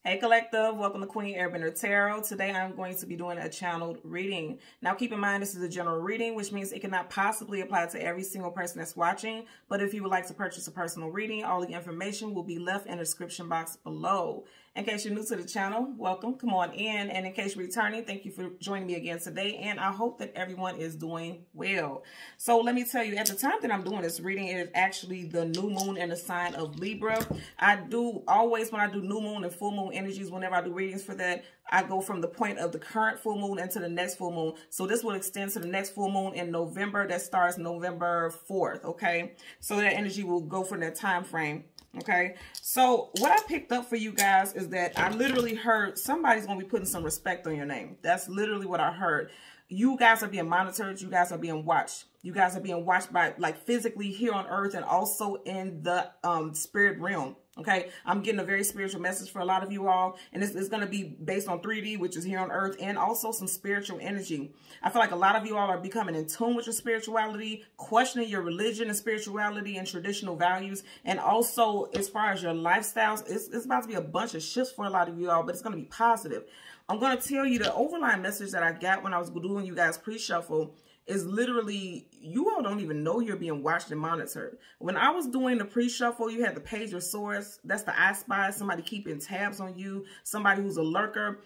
Hey Collective, welcome to Queen Airbender Tarot. Today I'm going to be doing a channeled reading. Now keep in mind this is a general reading, which means it cannot possibly apply to every single person that's watching. But if you would like to purchase a personal reading, all the information will be left in the description box below. In case you're new to the channel, welcome, come on in. And in case you're returning, thank you for joining me again today. And I hope that everyone is doing well. So let me tell you, at the time that I'm doing this reading, it is actually the new moon in the sign of Libra. I do always, when I do new moon and full moon energies, whenever I do readings for that, I go from the point of the current full moon into the next full moon. So this will extend to the next full moon in November. That starts November 4th, okay? So that energy will go for that time frame. Okay, so what I picked up for you guys is that I literally heard somebody's going to be putting some respect on your name. That's literally what I heard. You guys are being monitored. You guys are being watched. You guys are being watched by, like, physically here on earth and also in the spirit realm. Okay, I'm getting a very spiritual message for a lot of you all, and it's going to be based on 3D, which is here on earth, and also some spiritual energy. I feel like a lot of you all are becoming in tune with your spirituality, questioning your religion and spirituality and traditional values, and also as far as your lifestyles, it's about to be a bunch of shifts for a lot of you all, but it's going to be positive. I'm going to tell you the overlying message that I got when I was doing you guys pre-shuffle is literally, you all don't even know you're being watched and monitored. When I was doing the pre-shuffle, you had the Page of Swords. That's the I Spy, somebody keeping tabs on you, somebody who's a lurker.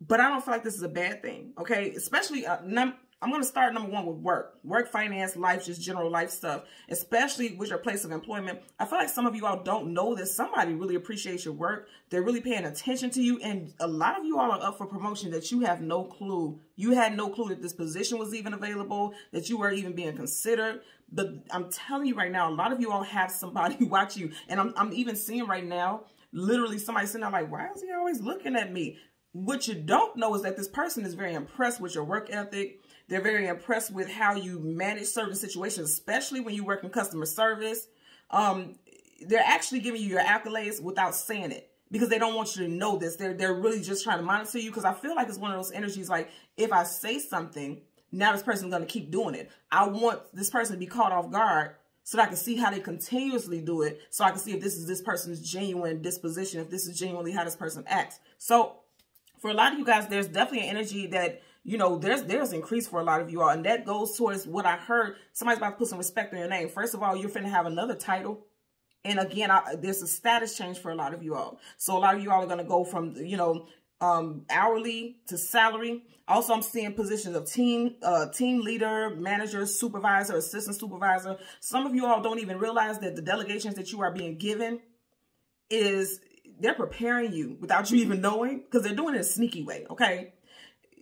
But I don't feel like this is a bad thing, okay? Especially, I'm going to start number one with work. Work, finance, life, just general life stuff, especially with your place of employment. I feel like some of you all don't know that somebody really appreciates your work. They're really paying attention to you. And a lot of you all are up for promotion that you have no clue. You had no clue that this position was even available, that you were even being considered. But I'm telling you right now, a lot of you all have somebody watch you. And I'm even seeing right now, literally somebody sitting there like, why is he always looking at me? What you don't know is that this person is very impressed with your work ethic. They're very impressed with how you manage certain situations, especially when you work in customer service. They're actually giving you your accolades without saying it because they don't want you to know this. They're really just trying to monitor you, because I feel like it's one of those energies like, if I say something, now this person's going to keep doing it. I want this person to be caught off guard so that I can see how they continuously do it, so I can see if this is this person's genuine disposition, if this is genuinely how this person acts. So for a lot of you guys, there's definitely an energy that, you know, there's increase for a lot of you all. And that goes towards what I heard. Somebody's about to put some respect on your name. First of all, you're finna have another title. And again, there's a status change for a lot of you all. So a lot of you all are going to go from, you know, hourly to salary. Also, I'm seeing positions of team leader, manager, supervisor, assistant supervisor. Some of you all don't even realize that the delegations that you are being given they're preparing you without you even knowing, because they're doing it in a sneaky way, okay?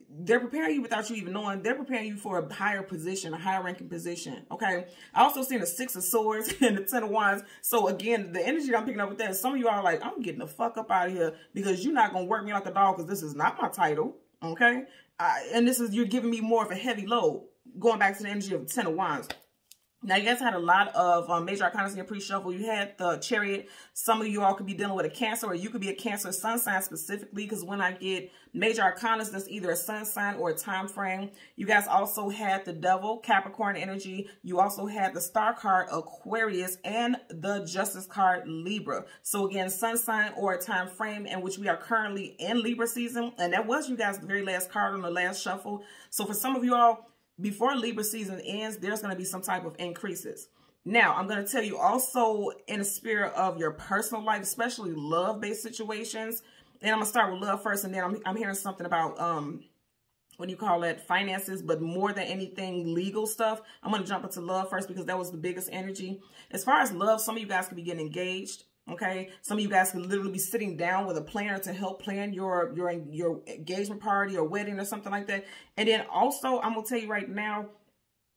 They're preparing you without you even knowing. They're preparing you for a higher position, a higher ranking position, okay? I also seen the 6 of Swords and the 10 of Wands. So again, the energy I'm picking up with that is some of you are like, I'm getting the fuck up out of here, because you're not going to work me like a dog, because this is not my title, okay? And you're giving me more of a heavy load, going back to the energy of the 10 of Wands. Now, you guys had a lot of major arcana in your pre-shuffle. You had the Chariot. Some of you all could be dealing with a Cancer, or you could be a Cancer sun sign specifically, because when I get major arcana, that's either a sun sign or a time frame. You guys also had the Devil, Capricorn energy. You also had the Star card, Aquarius, and the Justice card, Libra. So again, sun sign or a time frame, in which we are currently in Libra season. And that was, you guys, the very last card on the last shuffle. So for some of you all, before Libra season ends, there's going to be some type of increases. Now, I'm going to tell you also in the spirit of your personal life, especially love-based situations. And I'm going to start with love first, and then I'm hearing something about, what do you call it, finances, but more than anything, legal stuff. I'm going to jump into love first, because that was the biggest energy. As far as love, some of you guys could be getting engaged. Okay, some of you guys could literally be sitting down with a planner to help plan your engagement party or wedding or something like that. And then also, I'm going to tell you right now,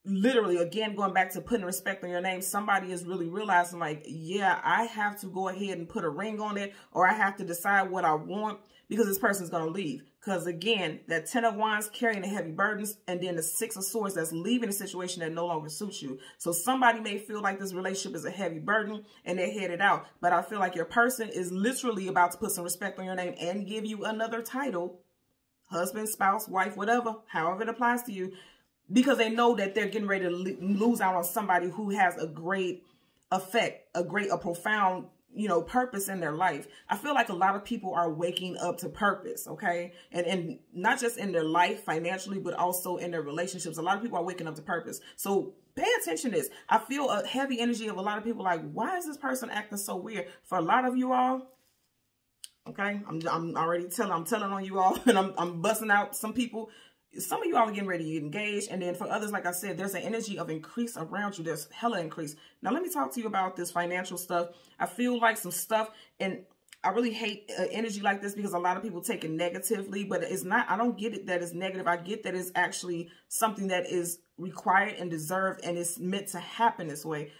literally, again, going back to putting respect on your name, somebody is really realizing like, yeah, I have to go ahead and put a ring on it, or I have to decide what I want, because this person's going to leave. Because again, that 10 of Wands carrying the heavy burdens, and then the 6 of Swords that's leaving a situation that no longer suits you. So somebody may feel like this relationship is a heavy burden and they're headed out. But I feel like your person is literally about to put some respect on your name and give you another title, husband, spouse, wife, whatever, however it applies to you, because they know that they're getting ready to lose out on somebody who has a great effect, a profound you know, purpose in their life. I feel like a lot of people are waking up to purpose, okay? And not just in their life financially, but also in their relationships. A lot of people are waking up to purpose. So pay attention to this. I feel a heavy energy of a lot of people like, why is this person acting so weird? For a lot of you all, okay, I'm already telling on you all, and I'm busting out some people. Some of you all are getting ready to get engaged. And then for others, like I said, there's an energy of increase around you. There's hella increase. Now, let me talk to you about this financial stuff. I feel like some stuff, and I really hate energy like this because a lot of people take it negatively, but it's not. I don't get it that it's negative. I get that it's actually something that is required and deserved, and it's meant to happen this way.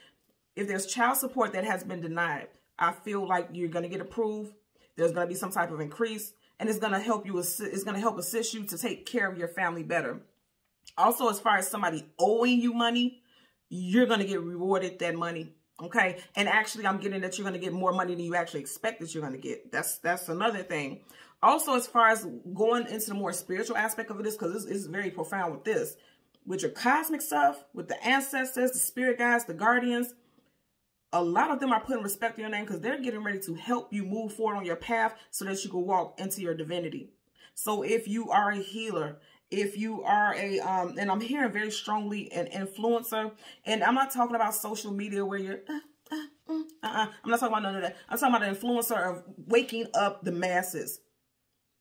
If there's child support that has been denied, I feel like you're going to get approved. There's going to be some type of increase. And it's going to help you, it's going to help assist you to take care of your family better. Also, as far as somebody owing you money, you're going to get rewarded that money. Okay. And actually, I'm getting that you're going to get more money than you actually expect that you're going to get. That's another thing. Also, as far as going into the more spiritual aspect of this, because it's very profound with this, with your cosmic stuff, with the ancestors, the spirit guides, the guardians, a lot of them are putting respect in your name because they're getting ready to help you move forward on your path so that you can walk into your divinity. So if you are a healer, if you are a, and I'm hearing very strongly an influencer, and I'm not talking about social media where you're, I'm not talking about none of that. I'm talking about an influencer of waking up the masses.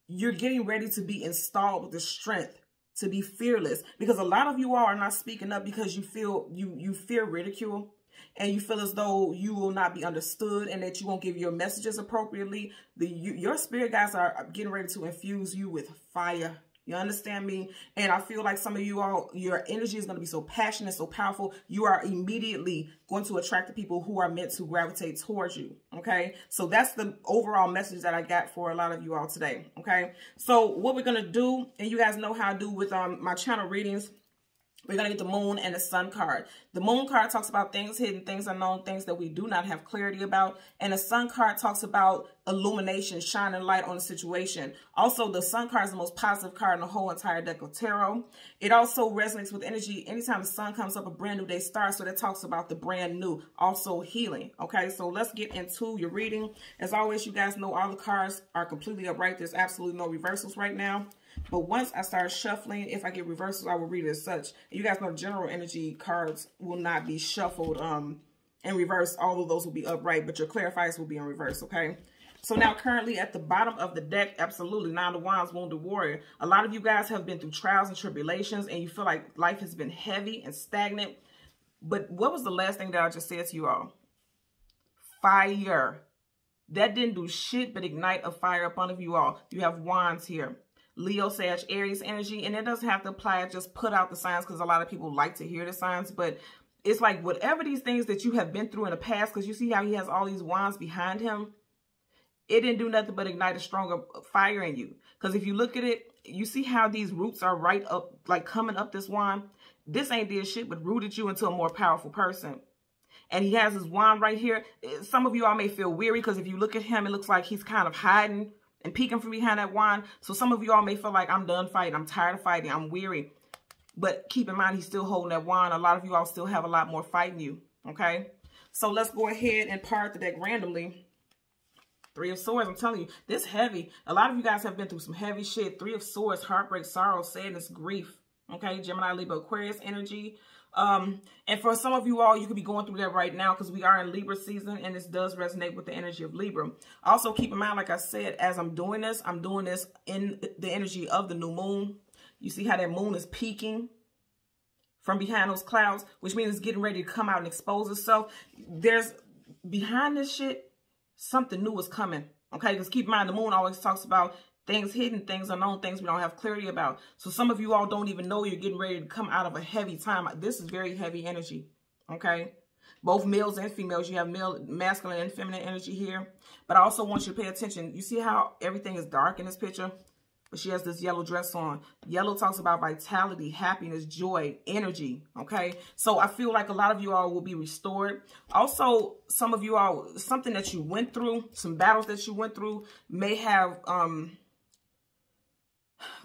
You're getting ready to be installed with the strength to be fearless, because a lot of you all are not speaking up because you feel, you fear ridicule. And you feel as though you will not be understood and that you won't give your messages appropriately. Your spirit guides are getting ready to infuse you with fire. You understand me? And I feel like some of you all, your energy is going to be so passionate, so powerful. You are immediately going to attract the people who are meant to gravitate towards you. Okay. So that's the overall message that I got for a lot of you all today. Okay. So what we're going to do, and you guys know how I do with my channel readings, we're going to get the moon and the sun card. The moon card talks about things hidden, things unknown, things that we do not have clarity about. And the sun card talks about illumination, shining light on the situation. Also, the sun card is the most positive card in the whole entire deck of tarot. It also resonates with energy. Anytime the sun comes up, a brand new day starts. So that talks about the brand new, also healing. Okay, so let's get into your reading. As always, you guys know all the cards are completely upright. There's absolutely no reversals right now. But once I start shuffling, if I get reversals, I will read it as such. You guys know general energy cards will not be shuffled in reverse. All of those will be upright, but your clarifiers will be in reverse, okay? So now currently at the bottom of the deck, absolutely, Nine of Wands, Wounded Warrior. A lot of you guys have been through trials and tribulations, and you feel like life has been heavy and stagnant. But what was the last thing that I just said to you all? Fire. That didn't do shit but ignite a fire up under you all. You have Wands here. Leo, Sag, Aries energy, and it doesn't have to apply. Just put out the signs because a lot of people like to hear the signs, but it's like whatever these things that you have been through in the past, because you see how he has all these wands behind him, it didn't do nothing but ignite a stronger fire in you. Because if you look at it, you see how these roots are right up, like coming up this wand. This ain't did shit but rooted you into a more powerful person. And he has his wand right here. Some of you all may feel weary because if you look at him, it looks like he's kind of hiding and peeking from behind that wand. So some of you all may feel like, I'm done fighting. I'm tired of fighting. I'm weary. But keep in mind, he's still holding that wand. A lot of you all still have a lot more fighting you. Okay. So let's go ahead and part the deck randomly. Three of Swords. I'm telling you, this heavy. A lot of you guys have been through some heavy shit. Three of Swords, heartbreak, sorrow, sadness, grief. Okay. Gemini, Libra, Aquarius energy. And for some of you all, you could be going through that right now because we are in Libra season and this does resonate with the energy of Libra. Also, keep in mind, like I said, as I'm doing this in the energy of the new moon. You see how that moon is peeking from behind those clouds, which means it's getting ready to come out and expose itself. There's behind this shit, something new is coming. Okay, because keep in mind, the moon always talks about things hidden, things unknown, things we don't have clarity about. So some of you all don't even know you're getting ready to come out of a heavy time. This is very heavy energy, okay? Both males and females. You have male, masculine and feminine energy here. But I also want you to pay attention. You see how everything is dark in this picture? But she has this yellow dress on. Yellow talks about vitality, happiness, joy, energy, okay? So I feel like a lot of you all will be restored. Also, some of you all, something that you went through, some battles that you went through may have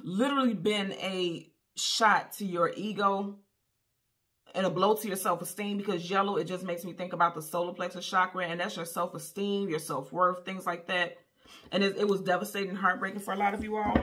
literally been a shot to your ego and a blow to your self-esteem, because yellow, it just makes me think about the solar plexus chakra, and that's your self-esteem, your self-worth, things like that. And it was devastating and heartbreaking for a lot of you all.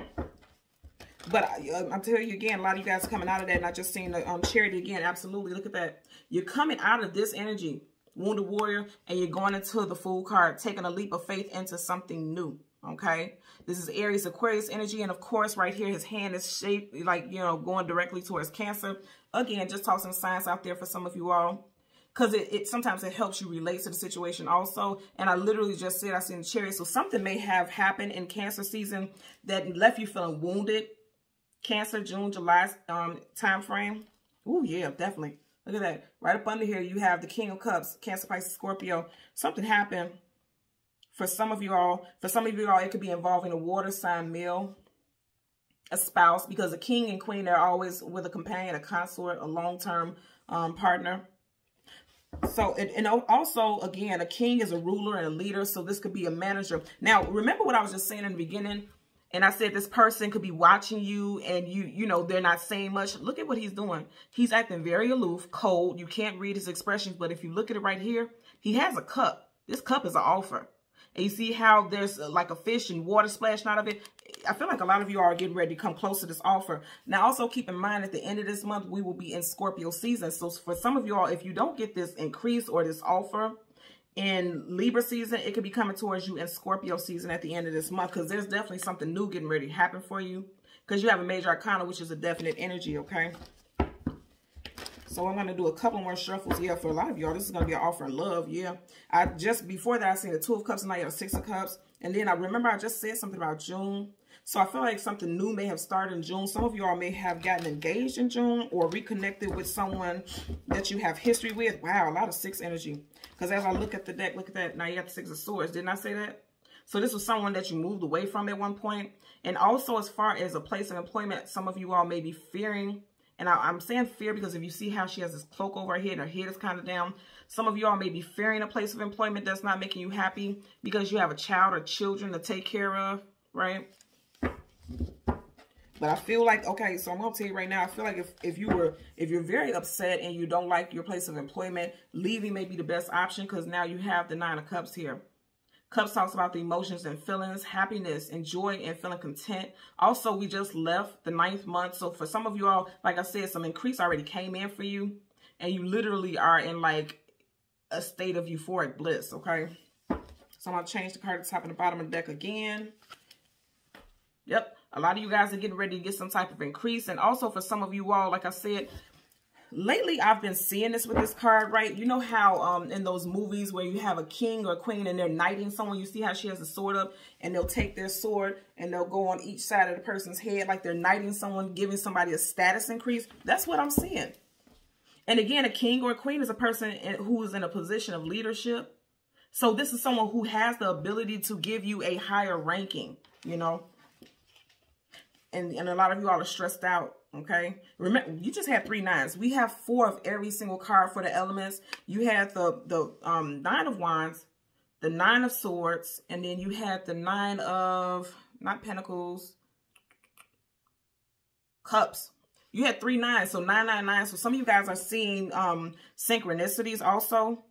But I'm telling you again, a lot of you guys are coming out of that, and I just seen the Charity again. Absolutely, look at that. You're coming out of this energy, Wounded Warrior, and you're going into the Fool card, taking a leap of faith into something new. Okay, this is Aries Aquarius energy, and of course right here his hand is shaped like, you know, going directly towards Cancer. Again, just tossing signs out there for some of you all, because it sometimes it helps you relate to the situation also. And I literally just said I seen the Chariot, so something may have happened in Cancer season that left you feeling wounded. Cancer, June, July time frame. Oh yeah, definitely. Look at that. Right up under here you have the King of Cups, Cancer, Pisces, Scorpio. Something happened. For some of you all, it could be involving a water sign male, a spouse, because a king and queen, they're always with a companion, a consort, a long-term partner. So, and also, again, a king is a ruler and a leader, so this could be a manager. Now, remember what I was just saying in the beginning, and I said this person could be watching you, and you know, they're not saying much. Look at what he's doing. He's acting very aloof, cold. You can't read his expressions, but if you look at it right here, he has a cup. This cup is an offer. And you see how there's like a fish and water splashing out of it? I feel like a lot of you are getting ready to come close to this offer. Now, also keep in mind at the end of this month, we will be in Scorpio season. So for some of you all, if you don't get this increase or this offer in Libra season, it could be coming towards you in Scorpio season at the end of this month, because there's definitely something new getting ready to happen for you, because you have a major arcana, which is a definite energy, okay? So I'm going to do a couple more shuffles. Yeah, for a lot of y'all, this is going to be an offer in love. Yeah. Before that, I seen the Two of Cups, and now you have Six of Cups. And then I remember I just said something about June. So I feel like something new may have started in June. Some of you all may have gotten engaged in June or reconnected with someone that you have history with. Wow, a lot of Six energy. Because as I look at the deck, look at that. Now you got the Six of Swords. Didn't I say that? So this was someone that you moved away from at one point. And also as far as a place of employment, some of you all may be fearing. And I'm saying fear because if you see how she has this cloak over her head and her head is kind of down, some of y'all may be fearing a place of employment that's not making you happy because you have a child or children to take care of, right? But I feel like, okay, so I'm going to tell you right now, I feel like if you're very upset and you don't like your place of employment, leaving may be the best option, because now you have the Nine of Cups here. Cups talks about the emotions and feelings, happiness and joy and feeling content. Also, we just left the 9th month. So for some of you all, like I said, some increase already came in for you. And you literally are in like a state of euphoric bliss, okay? So I'm going to change the card at the top and the bottom of the deck again. Yep. A lot of you guys are getting ready to get some type of increase. And also for some of you all, like I said, lately, I've been seeing this with this card, right? You know how in those movies where you have a king or a queen and they're knighting someone, you see how she has a sword up and they'll take their sword and they'll go on each side of the person's head like they're knighting someone, giving somebody a status increase. That's what I'm seeing. And again, a king or a queen is a person who is in a position of leadership. So this is someone who has the ability to give you a higher ranking, you know. And a lot of you all are stressed out. Okay, remember, you just had 3 nines. We have 4 of every single card for the elements. You had the 9 of Wands, the 9 of Swords, and then you had the 9 of, not Pentacles, Cups. You had 3 nines, so 999. So some of you guys are seeing synchronicities also.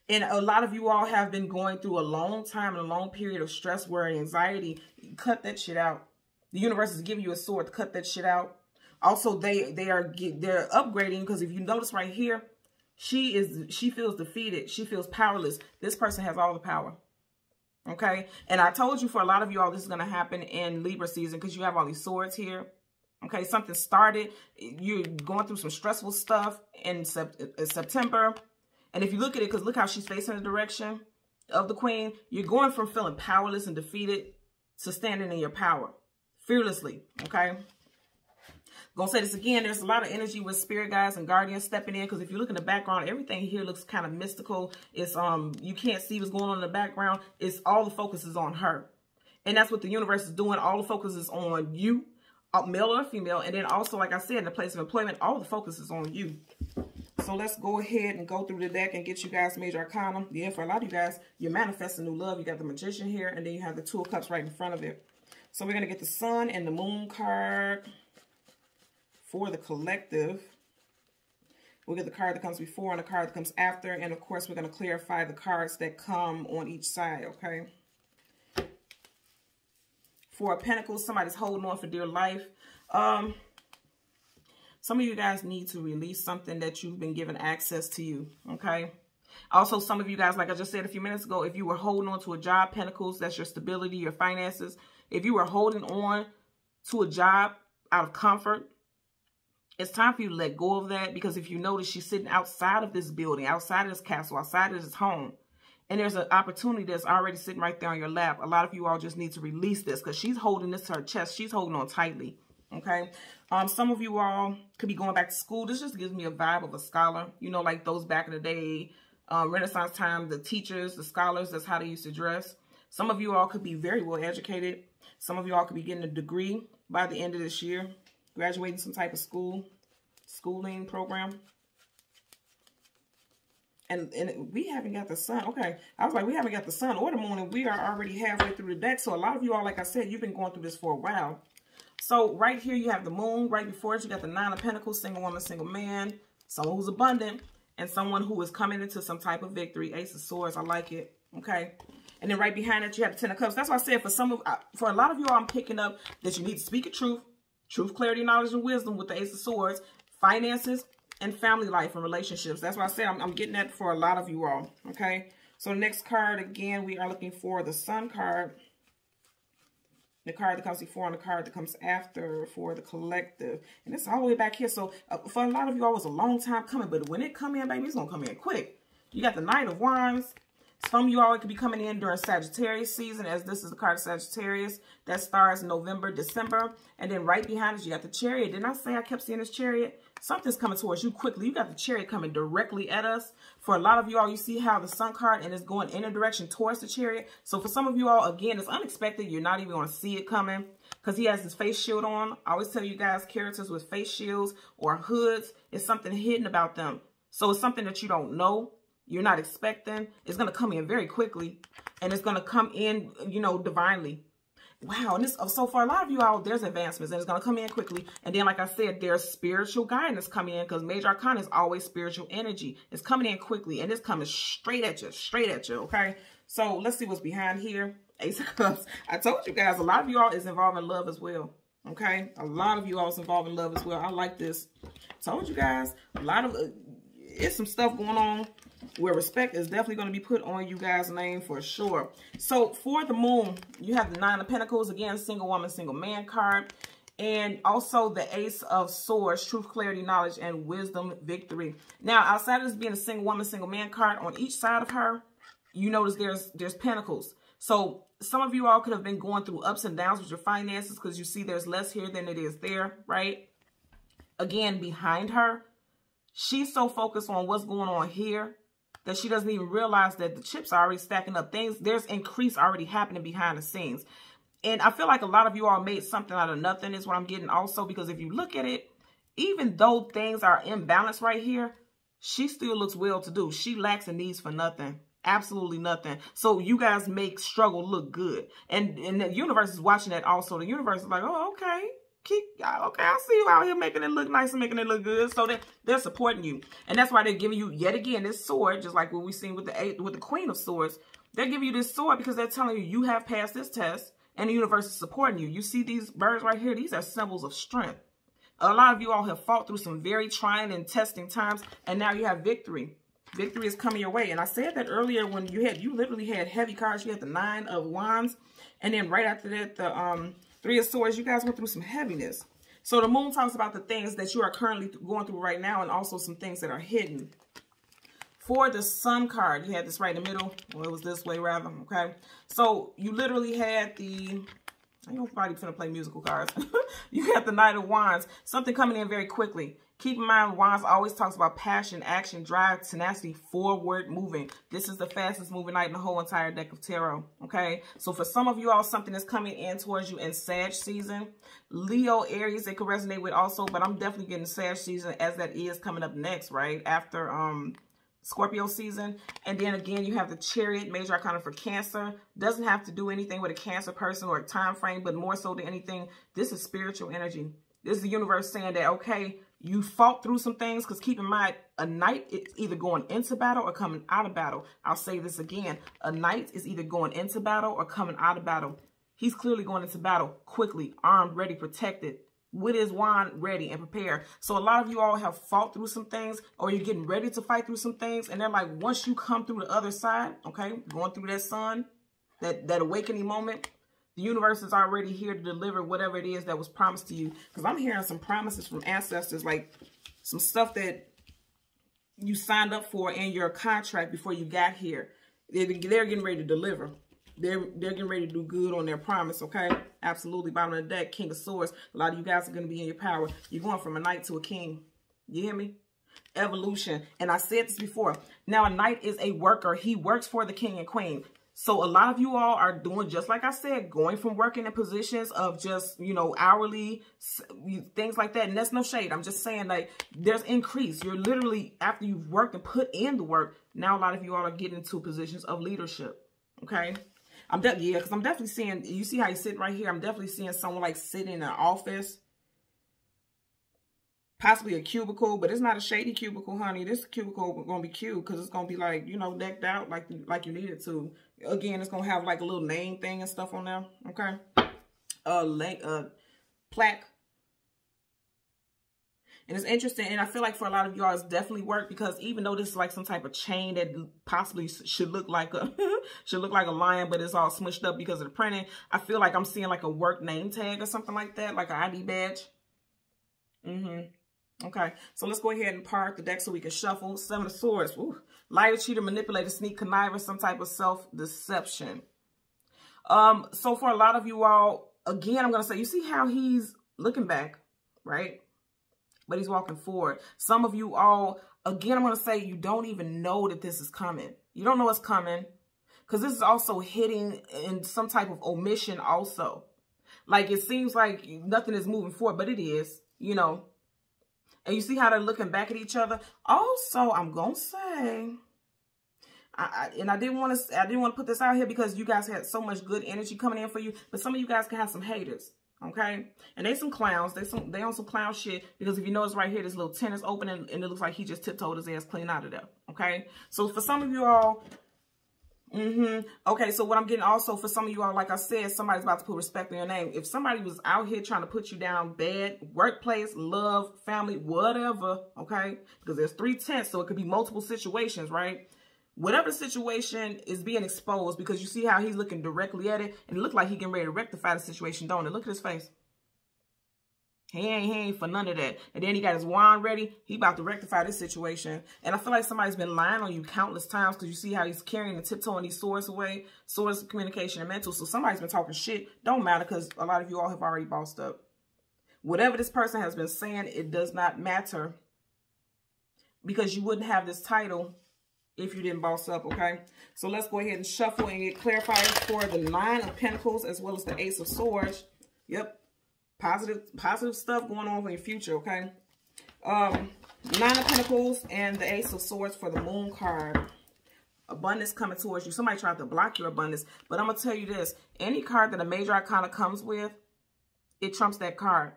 And a lot of you all have been going through a long time and a long period of stress, worry, anxiety. Cut that shit out. The universe is giving you a sword to cut that shit out. Also, they're upgrading, because if you notice right here, she feels defeated. She feels powerless. This person has all the power. Okay? And I told you for a lot of you all, this is going to happen in Libra season because you have all these swords here. Okay? Something started. You're going through some stressful stuff in September. And if you look at it, because look how she's facing the direction of the Queen, you're going from feeling powerless and defeated to standing in your power. Fearlessly, okay? Gonna say this again, there's a lot of energy with spirit guides and guardians stepping in, because if you look in the background, everything here looks kind of mystical. It's you can't see what's going on in the background. It's all the focus is on her. And that's what the universe is doing. All the focus is on you, male or female. And then also, like I said, in the place of employment, all the focus is on you. So let's go ahead and go through the deck and get you guys major arcana. Yeah, for a lot of you guys, you're manifesting new love. You got the Magician here, and then you have the Two of Cups right in front of it. So we're going to get the Sun and the Moon card for the collective. We'll get the card that comes before and the card that comes after. And, of course, we're going to clarify the cards that come on each side, okay? Four of Pentacles, somebody's holding on for dear life. Some of you guys need to release something that you've been given access to you, okay? Also, some of you guys, like I just said a few minutes ago, if you were holding on to a job, Pentacles, that's your stability, your finances. If you were holding on to a job out of comfort, it's time for you to let go of that, because if you notice, she's sitting outside of this building, outside of this castle, outside of this home, and there's an opportunity that's already sitting right there on your lap. A lot of you all just need to release this, because she's holding this to her chest. She's holding on tightly, okay? Some of you all could be going back to school. This just gives me a vibe of a scholar, you know, like those back in the day, Renaissance time, the teachers, the scholars, that's how they used to dress. Some of you all could be very well educated. Some of you all could be getting a degree by the end of this year, graduating some type of schooling program. And we haven't got the sun. Okay, I was like, we haven't got the sun or the moon, and we are already halfway through the deck. So a lot of you all, like I said, you've been going through this for a while. So right here, you have the moon. Right before it, you got the Nine of Pentacles, single woman, single man, someone who's abundant, and someone who is coming into some type of victory. Ace of Swords, I like it. Okay. And then right behind it, you have the Ten of Cups. That's why I said for a lot of you all, I'm picking up that you need to speak of truth, clarity, knowledge, and wisdom with the Ace of Swords, finances, and family life and relationships. That's why I said I'm getting that for a lot of you all. Okay. So the next card, again, we are looking for the Sun card. The card that comes before and the card that comes after for the collective. And it's all the way back here. So for a lot of you all, it was a long time coming. But when it come in, baby, it's going to come in quick. You got the Knight of Wands. Some of you all could be coming in during Sagittarius season, as this is the card of Sagittarius. That starts in November, December. And then right behind us, you got the Chariot. Didn't I say I kept seeing this Chariot? Something's coming towards you quickly. You got the Chariot coming directly at us. For a lot of you all, you see how the Sun card and it's going in a direction towards the Chariot. So for some of you all, again, it's unexpected. You're not even going to see it coming because he has his face shield on. I always tell you guys, characters with face shields or hoods, it's something hidden about them. So it's something that you don't know. You're not expecting. It's going to come in very quickly. And it's going to come in, you know, divinely. Wow. And this, so for a lot of you all, there's advancements. And it's going to come in quickly. And then, like I said, there's spiritual guidance coming in. Because Major Arcana is always spiritual energy. It's coming in quickly. And it's coming straight at you. Straight at you. Okay. So let's see what's behind here. Ace of Cups. I told you guys, a lot of you all is involved in love as well. Okay. A lot of you all is involved in love as well. I like this. Told you guys, a lot of, it's some stuff going on where respect is definitely going to be put on you guys' name for sure. So for the moon, you have the Nine of Pentacles, again, single woman, single man card. And also the Ace of Swords, truth, clarity, knowledge, and wisdom, victory. Now, outside of this being a single woman, single man card, on each side of her, you notice there's pentacles. So some of you all could have been going through ups and downs with your finances because you see there's less here than it is there, right? Again, behind her, she's so focused on what's going on here that she doesn't even realize that the chips are already stacking up. There's increase already happening behind the scenes. And I feel like a lot of you all made something out of nothing is what I'm getting also, because if you look at it, even though things are imbalanced right here, she still looks well-to-do. She lacks and needs for nothing. Absolutely nothing. So you guys make struggle look good. And the universe is watching that also. The universe is like, oh, okay. Okay, I see you out here making it look nice and making it look good. So they're supporting you. And that's why they're giving you, yet again, this sword, just like what we've seen with the Queen of Swords. They're giving you this sword because they're telling you, you have passed this test and the universe is supporting you. You see these birds right here? These are symbols of strength. A lot of you all have fought through some very trying and testing times, and now you have victory. Victory is coming your way. And I said that earlier when you literally had heavy cards. You had the Nine of Wands, and then right after that, the Three of Swords. You guys went through some heaviness. So the moon talks about the things that you are currently going through right now, and also some things that are hidden. For the Sun card, you had this right in the middle. Well, it was this way rather, okay? So you literally had the, I ain't nobody finna play musical cards. You got the Knight of Wands, something coming in very quickly. Keep in mind, Wands always talks about passion, action, drive, tenacity, forward moving. This is the fastest moving night in the whole entire deck of tarot, okay? So for some of you all, something is coming in towards you in Sag season. Leo, Aries, it could resonate with also, but I'm definitely getting Sag season as that is coming up next, right? After Scorpio season. And then again, you have the Chariot, major arcana for Cancer. Doesn't have to do anything with a Cancer person or a time frame, but more so than anything, this is spiritual energy. This is the universe saying that, okay, You fought through some things, because keep in mind, a knight is either going into battle or coming out of battle. I'll say this again. A knight is either going into battle or coming out of battle. He's clearly going into battle quickly, armed, ready, protected, with his wand ready and prepared. So a lot of you all have fought through some things, or you're getting ready to fight through some things. And they're like, once you come through the other side, okay, going through that sun, that awakening moment, the universe is already here to deliver whatever it is that was promised to you. Because I'm hearing some promises from ancestors, like some stuff that you signed up for in your contract before you got here. They're getting ready to deliver. They're getting ready to do good on their promise, okay? Absolutely. Bottom of the deck, King of Swords. A lot of you guys are going to be in your power. You're going from a knight to a king. You hear me? Evolution. And I said this before. Now, a knight is a worker. He works for the king and queen. So a lot of you all are doing, just like I said, going from working in positions of just, you know, hourly, things like that. And that's no shade. I'm just saying, like, there's increase. You're literally, after you've worked and put in the work, now a lot of you all are getting into positions of leadership. Okay? Because I'm definitely seeing, you see how he's sitting right here? I'm definitely seeing someone like sitting in an office. Possibly a cubicle, but it's not a shady cubicle, honey. This cubicle is going to be cute because it's going to be like, you know, decked out like you need it to. Again, it's going to have like a little name thing and stuff on there. Okay. Plaque. And it's interesting. And I feel like for a lot of y'all, it's definitely work, because even though this is like some type of chain that possibly should look like a, lion, but it's all smushed up because of the printing. I feel like I'm seeing like a work name tag or something like that, like an ID badge. Okay, so let's go ahead and park the deck so we can shuffle. Seven of Swords. Ooh. Liar, cheater, manipulator, sneak, conniver, some type of self-deception. So for a lot of you all, again, I'm going to say, you see how he's looking back, right? But he's walking forward. Some of you all, again, I'm going to say, you don't even know that this is coming. You don't know it's coming, because this is also hitting in some type of omission also. Like, it seems like nothing is moving forward, but it is, you know. And you see how they're looking back at each other. Also, I'm going to say, I didn't want to put this out here because you guys had so much good energy coming in for you. But some of you guys can have some haters, okay? And they some clowns. They on some clown shit, because if you notice right here, this little tent is open and it looks like he just tiptoed his ass clean out of there, okay? So for some of you all, okay, so what I'm getting also for some of you all, like I said, somebody's about to put respect on your name. If somebody was out here trying to put you down bad, workplace, love, family, whatever, okay? Because there's 3 tents, so it could be multiple situations, right? Whatever situation is being exposed, because you see how he's looking directly at it, and it looked like he getting ready to rectify the situation, don't it? Look at his face. He ain't for none of that. And then he got his wand ready. He about to rectify this situation. And I feel like somebody's been lying on you countless times, because you see how he's carrying and tiptoeing these swords away. Swords of communication and mental. So somebody's been talking shit. Don't matter, because a lot of you all have already bossed up. Whatever this person has been saying, it does not matter, because you wouldn't have this title if you didn't boss up, okay? So let's go ahead and shuffle and get clarifiers for the 9 of Pentacles as well as the Ace of Swords. Yep. Positive stuff going on in your future, okay? 9 of Pentacles and the Ace of Swords for the Moon card. Abundance coming towards you. Somebody tried to block your abundance. But I'm going to tell you this. Any card that a major arcana comes with, it trumps that card.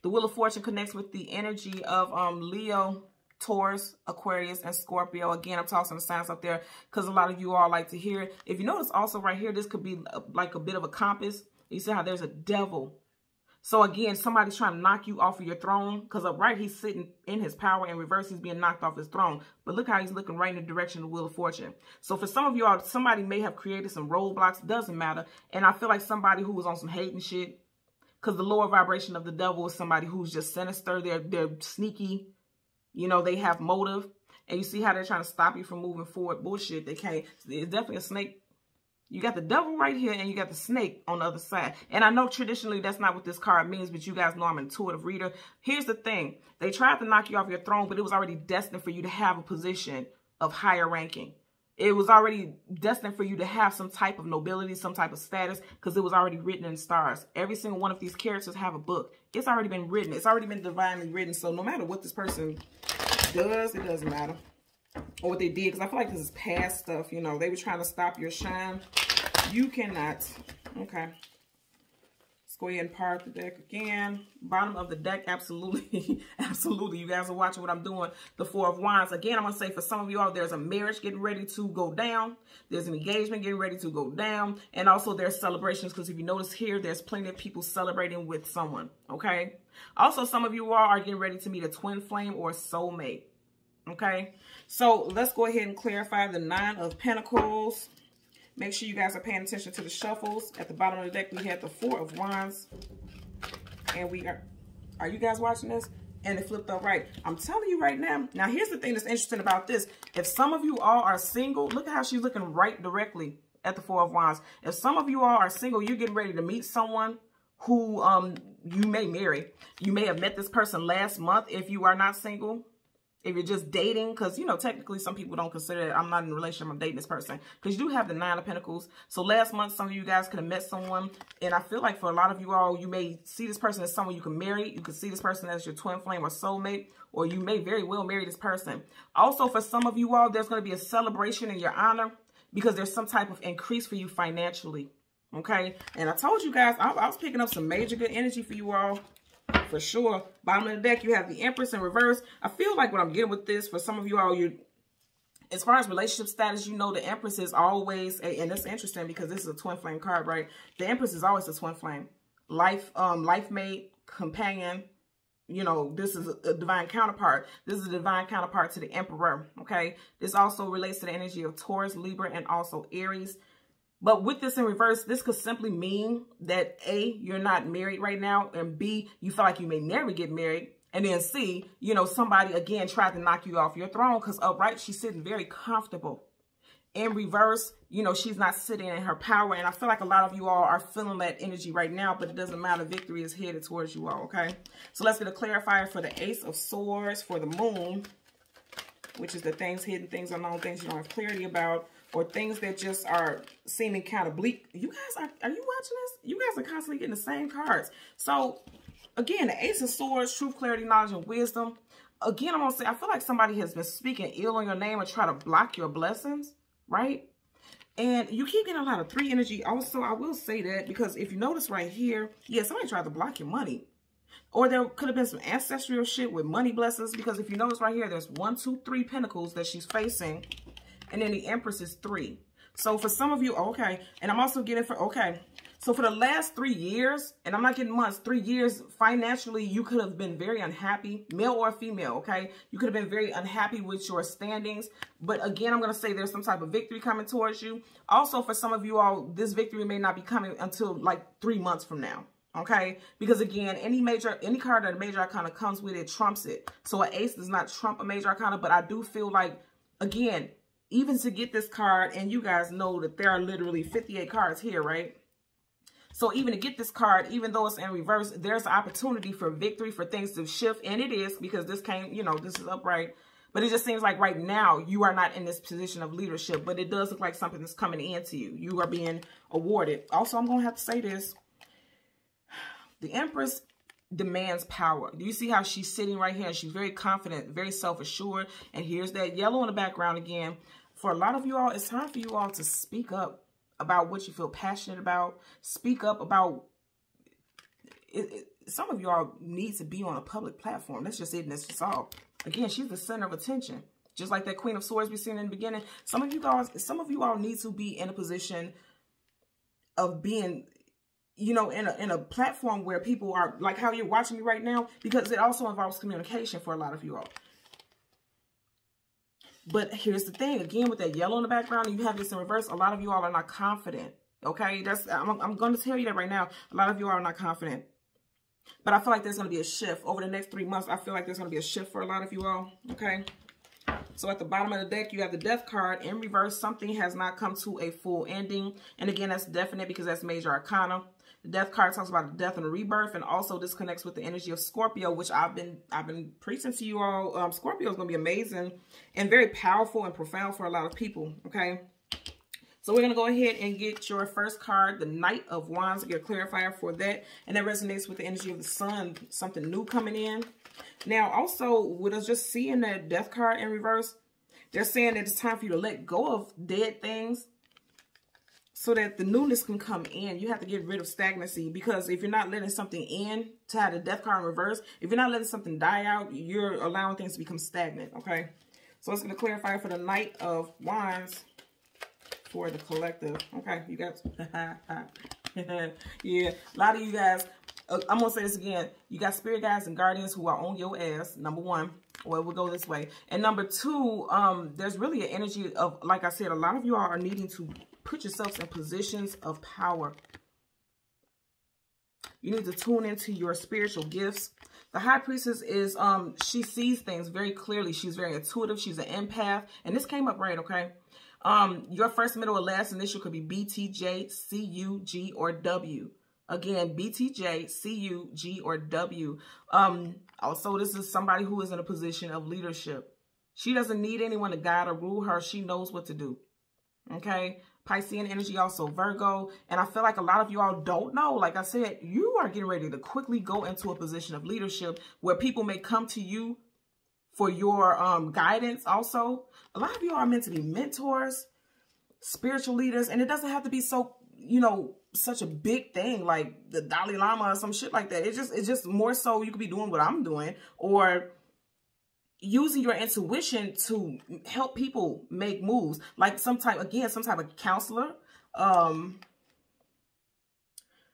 The Wheel of Fortune connects with the energy of Leo, Taurus, Aquarius, and Scorpio. Again, I'm tossing the signs up there because a lot of you all like to hear it. If you notice also right here, this could be like a bit of a compass. You see how there's a devil. So again, somebody's trying to knock you off of your throne, because up right, he's sitting in his power. In reverse, he's being knocked off his throne. But look how he's looking right in the direction of the Wheel of Fortune. So for some of you all, somebody may have created some roadblocks. Doesn't matter. And I feel like somebody who was on some hating shit, because the lower vibration of the devil is somebody who's just sinister. They're sneaky. You know, they have motive. And you see how they're trying to stop you from moving forward. Bullshit. They can't. It's definitely a snake. You got the devil right here, and you got the snake on the other side. And I know traditionally that's not what this card means, but you guys know I'm an intuitive reader. Here's the thing. They tried to knock you off your throne, but it was already destined for you to have a position of higher ranking. It was already destined for you to have some type of nobility, some type of status, because it was already written in the stars. Every single one of these characters have a book. It's already been written. It's already been divinely written. So no matter what this person does, it doesn't matter. Or what they did, because I feel like this is past stuff. You know, they were trying to stop your shine. You cannot. Okay. Let's go ahead and part the deck again. Bottom of the deck, absolutely, absolutely. You guys are watching what I'm doing. The Four of Wands. Again, I'm going to say for some of you all, there's a marriage getting ready to go down. There's an engagement getting ready to go down. And also there's celebrations, because if you notice here, there's plenty of people celebrating with someone, okay? Also, some of you all are getting ready to meet a twin flame or a soulmate, okay? So let's go ahead and clarify the Nine of Pentacles. Make sure you guys are paying attention to the shuffles. At the bottom of the deck, we have the Four of Wands. And we are you guys watching this? And it flipped up right. I'm telling you right now. Now, here's the thing that's interesting about this. If some of you all are single, look at how she's looking right directly at the Four of Wands. If some of you all are single, you're getting ready to meet someone who you may marry. You may have met this person last month if you are not single. If you're just dating, because, you know, technically some people don't consider it. I'm not in a relationship, I'm dating this person. Because you do have the Nine of Pentacles. So last month, some of you guys could have met someone. And I feel like for a lot of you all, you may see this person as someone you can marry. You could see this person as your twin flame or soulmate. Or you may very well marry this person. Also, for some of you all, there's going to be a celebration in your honor. Because there's some type of increase for you financially. Okay? And I told you guys, I was picking up some major good energy for you all. For sure. Bottom of the deck, you have the Empress in reverse. I feel like what I'm getting with this, for some of you all, as far as relationship status, you know the Empress is always, and that's interesting because this is a twin flame card, right? The Empress is always a twin flame. Life mate, companion. You know, this is a divine counterpart. This is a divine counterpart to the Emperor, okay? This also relates to the energy of Taurus, Libra, and also Aries. But with this in reverse, this could simply mean that A, you're not married right now, and B, you feel like you may never get married, and then C, you know, somebody again tried to knock you off your throne, because upright, she's sitting very comfortable. In reverse, you know, she's not sitting in her power, and I feel like a lot of you all are feeling that energy right now, but it doesn't matter. Victory is headed towards you all, okay? So let's get a clarifier for the Ace of Swords, for the Moon, which is the things hidden, things unknown, things you don't have clarity about, or things that just are seeming kind of bleak. You guys, are you watching this? You guys are constantly getting the same cards. So, again, the Ace of Swords, truth, clarity, knowledge, and wisdom. Again, I'm going to say, I feel like somebody has been speaking ill on your name or try to block your blessings, right? And you keep getting a lot of 3 energy. Also, I will say that because if you notice right here, yeah, somebody tried to block your money. Or there could have been some ancestral shit with money blessings. Because if you notice right here, there's 1, 2, 3 pentacles that she's facing. And then the Empress is 3. So for some of you, okay. And I'm also getting for, okay. So for the last 3 years, and I'm not getting months, 3 years, financially, you could have been very unhappy, male or female, okay? You could have been very unhappy with your standings. But again, I'm going to say there's some type of victory coming towards you. Also, for some of you all, this victory may not be coming until like 3 months from now. Okay, because again, any card that a major arcana comes with, it trumps it. So an ace does not trump a major arcana, but I do feel like, again, even to get this card, and you guys know that there are literally 58 cards here, right? So even to get this card, even though it's in reverse, there's an opportunity for victory, for things to shift, and it is, because this came, you know, this is upright. But it just seems like right now, you are not in this position of leadership, but it does look like something is coming into you. You are being awarded. Also, I'm going to have to say this. The Empress demands power. Do you see how she's sitting right here? She's very confident, very self-assured. And here's that yellow in the background again. For a lot of you all, it's time for you all to speak up about what you feel passionate about. Speak up about it. Some of you all need to be on a public platform. That's just it, and that's just all. Again, she's the center of attention. Just like that Queen of Swords we seen in the beginning. Some of you all need to be in a position of being, you know, in a platform where people are like how you're watching me right now, because it also involves communication for a lot of you all. But here's the thing, again, with that yellow in the background, and you have this in reverse, a lot of you all are not confident. Okay, I'm going to tell you that right now. A lot of you all are not confident. But I feel like there's going to be a shift over the next 3 months. I feel like there's going to be a shift for a lot of you all. Okay. So at the bottom of the deck, you have the Death card in reverse. Something has not come to a full ending. And again, that's definite because that's major arcana. The Death card talks about death and rebirth, and also this connects with the energy of Scorpio, which I've been preaching to you all. Scorpio is going to be amazing and very powerful and profound for a lot of people. Okay. So we're going to go ahead and get your first card, the Knight of Wands, to get a clarifier for that. And that resonates with the energy of the sun, something new coming in. Now, also, with us just seeing that Death card in reverse, they're saying that it's time for you to let go of dead things. so that the newness can come in. You have to get rid of stagnancy, because if you're not letting something in, to have the death card in reverse, if you're not letting something die out, you're allowing things to become stagnant, okay? So it's going to clarify for the Knight of Wands for the collective. Okay, you guys. Yeah, a lot of you guys, I'm going to say this again. You got spirit guides and guardians who are on your ass, number one. Well, we'll go this way. And number two, there's really an energy of, like I said, a lot of you all are needing to put yourselves in positions of power. You need to tune into your spiritual gifts. The High Priestess is, she sees things very clearly. She's very intuitive. She's an empath. And this came up right, okay? Your first, middle, or last initial could be BTJ, CU, G, or W. Again, BTJ, CU, G, or W. Also, this is somebody who is in a position of leadership. She doesn't need anyone to guide or rule her. She knows what to do. Okay? Piscean energy, also Virgo. And I feel like a lot of you all don't know. Like I said, you are getting ready to quickly go into a position of leadership where people may come to you for your guidance also. A lot of you are meant to be mentors, spiritual leaders, and it doesn't have to be so, you know, such a big thing like the Dalai Lama or some shit like that. It's just more so you could be doing what I'm doing, or using your intuition to help people make moves, like some type of counselor.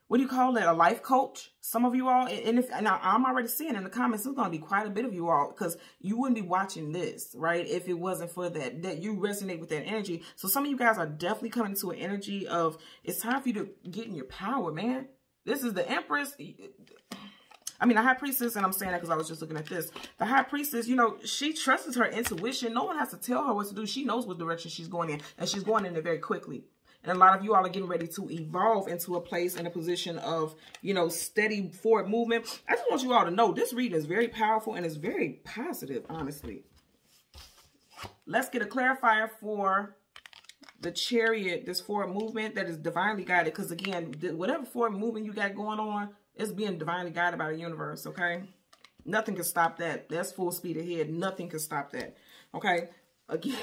What do you call it? A life coach. Some of you all, and I'm already seeing in the comments, there's going to be quite a bit of you all, because you wouldn't be watching this, right, if it wasn't for that you resonate with that energy. So some of you guys are definitely coming to an energy of, it's time for you to get in your power, man. This is the Empress. I mean, the High Priestess, and I'm saying that because I was just looking at this. The High Priestess, you know, she trusts her intuition. No one has to tell her what to do. She knows what direction she's going in, and she's going in it very quickly. And a lot of you all are getting ready to evolve into a place and a position of, you know, steady forward movement. I just want you all to know this reading is very powerful and it's very positive, honestly. Let's get a clarifier for the Chariot, this forward movement that is divinely guided. Because, again, whatever forward movement you got going on is being divinely guided by the universe, okay? Nothing can stop that. That's full speed ahead. Nothing can stop that, okay? Again,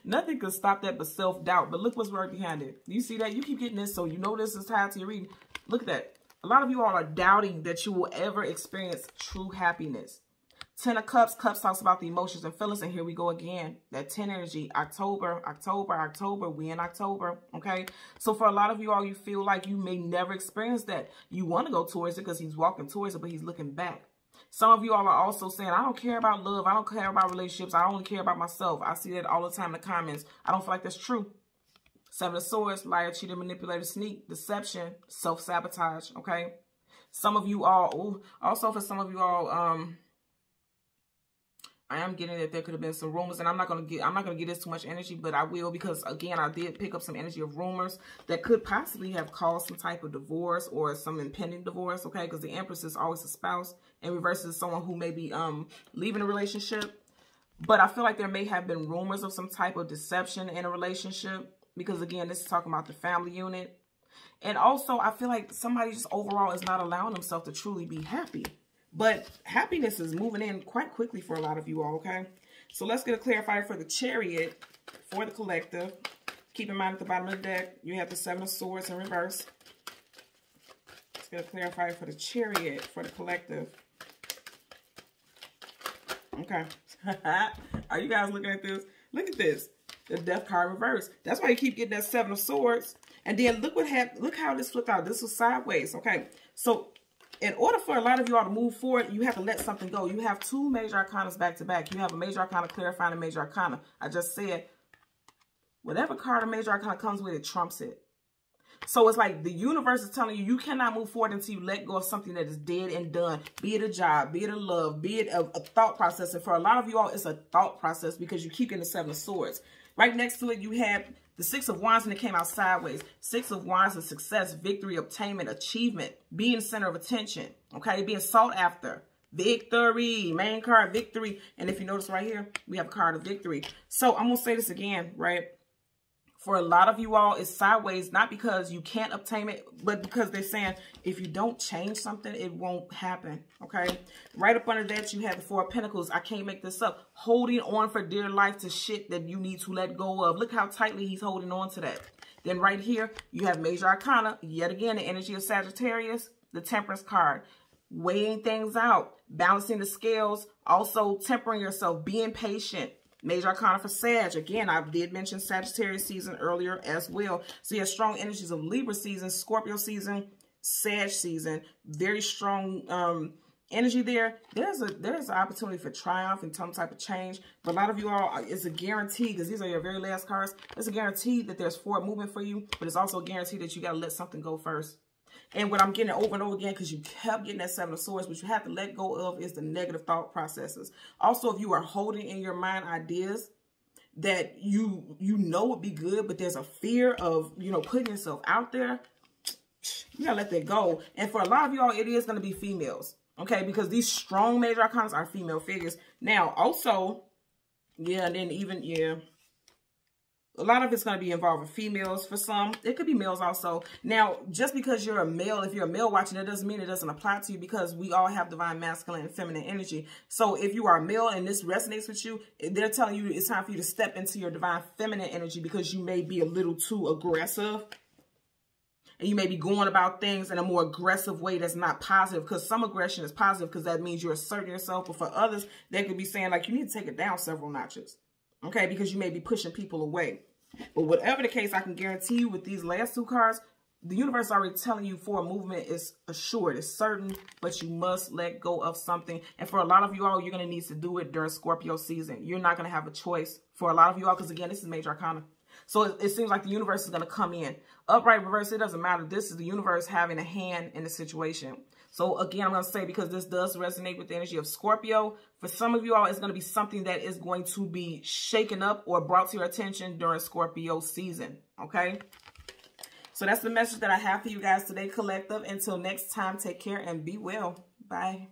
nothing could stop that but self-doubt. But look what's right behind it. You see that? You keep getting this, so you know this is tied to your reading. Look at that. A lot of you all are doubting that you will ever experience true happiness. 10 of Cups. Cups talks about the emotions and feelings. And here we go again. That 10 energy. October, October, October. We in October. Okay? So for a lot of you all, you feel like you may never experience that. You want to go towards it because he's walking towards it, but he's looking back. Some of you all are also saying, I don't care about love. I don't care about relationships. I only care about myself. I see that all the time in the comments. I don't feel like that's true. 7 of Swords, liar, cheater, manipulator, sneak, deception, self-sabotage, okay? Some of you all, also for some of you all, I am getting that there could have been some rumors, and I'm not gonna give this too much energy, but I will, because again, I did pick up some energy of rumors that could possibly have caused some type of divorce or some impending divorce, okay? Because the Empress is always a spouse, and reverse is someone who may be leaving a relationship. But I feel like there may have been rumors of some type of deception in a relationship, because again, this is talking about the family unit. And also, I feel like somebody just overall is not allowing themselves to truly be happy. But happiness is moving in quite quickly for a lot of you all, okay? So let's get a clarifier for the Chariot for the collective. Keep in mind at the bottom of the deck, you have the 7 of Swords in reverse. Let's get a clarifier for the Chariot for the collective. Okay. Are you guys looking at this? Look at this. The Death card reverse. That's why you keep getting that 7 of Swords. And then look what happened. Look how this flipped out. This was sideways, okay? So in order for a lot of you all to move forward, you have to let something go. You have 2 major arcanas back to back. You have a major arcana clarifying a major arcana. I just said, whatever card a major arcana comes with, it trumps it. So it's like the universe is telling you, you cannot move forward until you let go of something that is dead and done. Be it a job, be it a love, be it a thought process. And for a lot of you all, it's a thought process because you keep getting the 7 of Swords. Right next to it, you have the 6 of Wands, and it came out sideways. 6 of Wands is success, victory, obtainment, achievement, being the center of attention, okay? Being sought after. Victory, main card, victory. And if you notice right here, we have a card of victory. So I'm going to say this again, right? For a lot of you all, it's sideways, not because you can't obtain it, but because they're saying if you don't change something, it won't happen, okay? Right up under that, you have the 4 of Pentacles. I can't make this up. Holding on for dear life to shit that you need to let go of. Look how tightly he's holding on to that. Then right here, you have major arcana. Yet again, the energy of Sagittarius, the Temperance card. Weighing things out, balancing the scales, also tempering yourself, being patient. Major arcana for Sag. Again, I did mention Sagittarius season earlier as well. So you have strong energies of Libra season, Scorpio season, Sag season. Very strong energy there. There's an opportunity for triumph and some type of change. But a lot of you all, it's a guarantee, because these are your very last cards. It's a guarantee that there's forward movement for you, but it's also a guarantee that you got to let something go first. And what I'm getting over and over again, because you kept getting that Seven of Swords, what you have to let go of is the negative thought processes. Also, if you are holding in your mind ideas that you know would be good, but there's a fear of, you know, putting yourself out there, you gotta let that go. And for a lot of y'all, it is going to be females, okay? Because these strong major arcanas are female figures. Now, also, yeah, and then even, yeah, a lot of it's going to be involving females for some. It could be males also. Now, just because you're a male, if you're a male watching, that doesn't mean it doesn't apply to you, because we all have divine masculine and feminine energy. So if you are a male and this resonates with you, they're telling you it's time for you to step into your divine feminine energy, because you may be a little too aggressive. And you may be going about things in a more aggressive way that's not positive, because some aggression is positive because that means you're asserting yourself. But for others, they could be saying, like, you need to take it down several notches. Okay, because you may be pushing people away. But whatever the case, I can guarantee you with these last two cards, the universe is already telling you forward movement is assured, it's certain, but you must let go of something. And for a lot of you all, you're going to need to do it during Scorpio season. You're not going to have a choice for a lot of you all, because again, this is major arcana. So it seems like the universe is going to come in. Upright, reverse, it doesn't matter. This is the universe having a hand in the situation. So again, I'm going to say, because this does resonate with the energy of Scorpio, for some of you all, it's going to be something that is going to be shaken up or brought to your attention during Scorpio season. Okay? So that's the message that I have for you guys today, collective. Until next time, take care and be well. Bye.